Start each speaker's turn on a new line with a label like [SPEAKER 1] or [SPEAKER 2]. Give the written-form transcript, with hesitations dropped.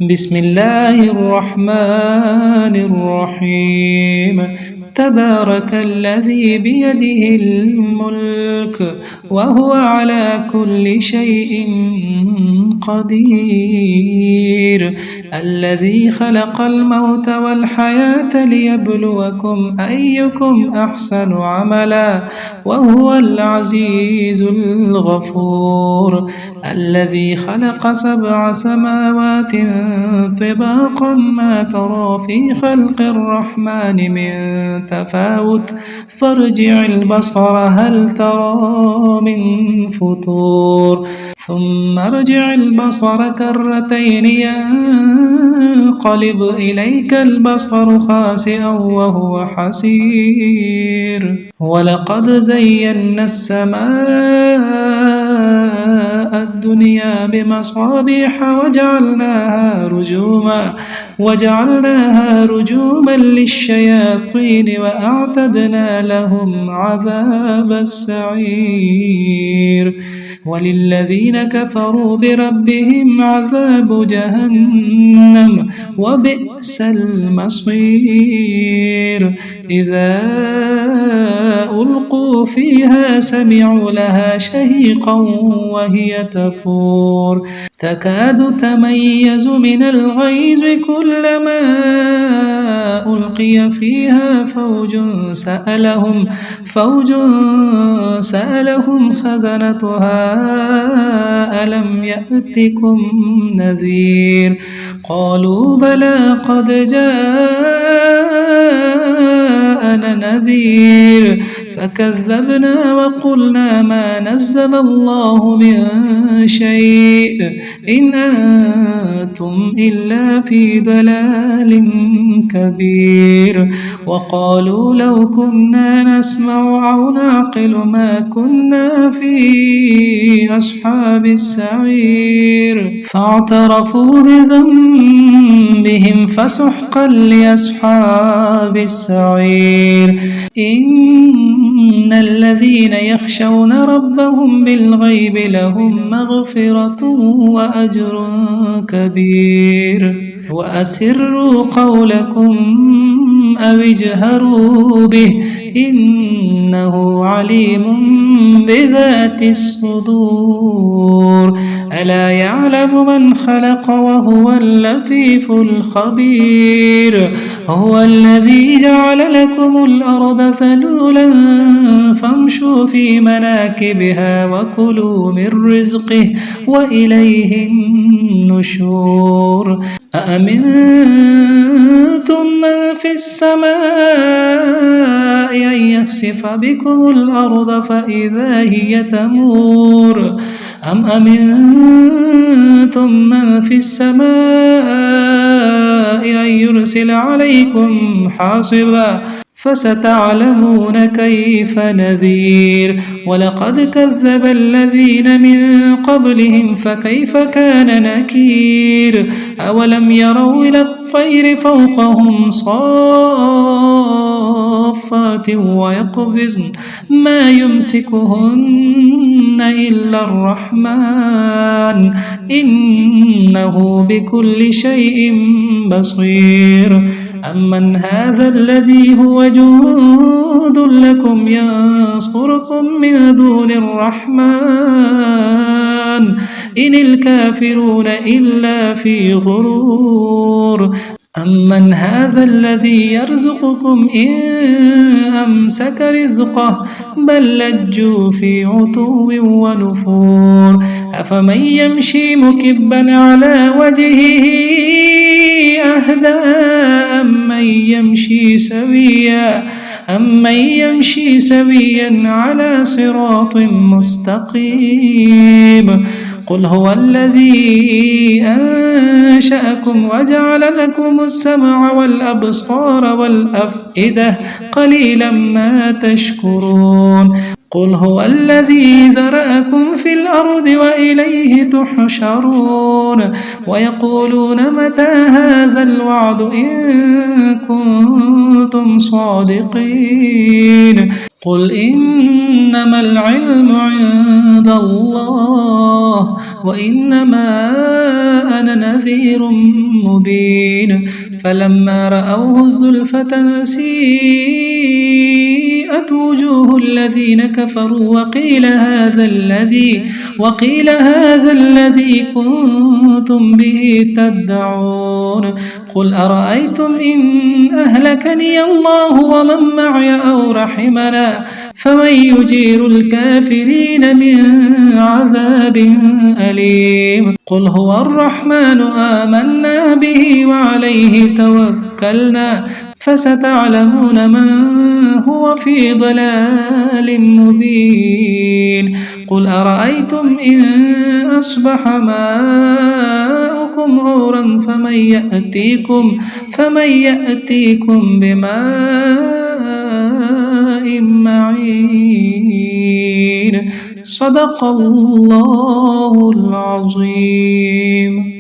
[SPEAKER 1] بسم الله الرحمن الرحيم تبارك الذي بيده الملك وهو على كل شيء قدير الذي خلق الموت والحياة ليبلوكم أيكم أحسن عملا وهو العزيز الغفور الذي خلق 7 سماوات طباقا ما ترى في خلق الرحمن من تفاوت فارجع البصر هل ترى من فطور ثم ارجع البصر كرتين ينقلب إليك البصر خاسئا وهو حسير ولقد زينا السماء الدنيا بمصابيح وجعلناها رجوما للشياطين وأعتدنا لهم عذاب السعير وللذين كفروا بربهم عذاب جهنم وبئس المصير إذا ألقوا فيها سمعوا لها شهيقا وهي تفور تكاد تميز من الغيظ كلما ألقي فيها فوج سألهم خزنتها ألم يأتكم نذير قالوا بلى قد جاءنا نذير فكذبنا وقلنا ما نزل الله من شيء إن أنتم إلا في ضلال كبير وقالوا لو كنا نسمع أو نعقل ما كنا في أصحاب السعير فاعترفوا بذنبهم فسحقا لأصحاب السعير إن الذين يخشون ربهم بالغيب لهم مغفرة وأجر كبير وأسروا قولكم أو اجهروا به إنه عليم بذات الصدور ألا يعلم من خلق وهو اللطيف الخبير هو الذي جعل لكم الأرض ذلولا فامشوا في مناكبها وكلوا من رزقه وإليه النشور أأمنتم من في السماء أن يخسف بكم الأرض فإذا هي تمور أم أمنتم من في السماء أن يرسل عليكم حاصبا فستعلمون كيف نذير ولقد كذب الذين من قبلهم فكيف كان نكير أولم يروا إلى الطير فوقهم صافات ويقبضن ما يمسكهن إلا الرحمن إنه بكل شيء بصير أمن هذا الذي هو جند لكم ينصركم من دون الرحمن إن الكافرون إلا في غرور أمن هذا الذي يرزقكم إن أمسك رزقه بل لجوا في عتو ونفور أفمن يمشي مكبا على وجهه أهدى أمن يمشي سويا على صراط مستقيم قل هو الذي أنشأكم وجعل لكم السمع والأبصار والأفئدة قليلا ما تشكرون قل هو الذي ذرأكم في الأرض وإليه تحشرون ويقولون متى هذا الوعد إن كنتم صادقين قل إنما العلم عند الله وإنما أنا نذير مبين فلما رأوه زلفة سيئت وجوه الذين كفروا وقيل هذا الذي كنتم به تدعون قل أرأيتم إن أهلكني الله ومن معي أو رحمنا فمن يجير الكافرين من عذاب أليم قل هو الرحمن آمنا به وعليه توكلنا فستعلمون من هو في ضلال مبين قل أرأيتم إن أصبح ماؤكم غورا فمن يأتيكم بماء معين صدق الله العظيم.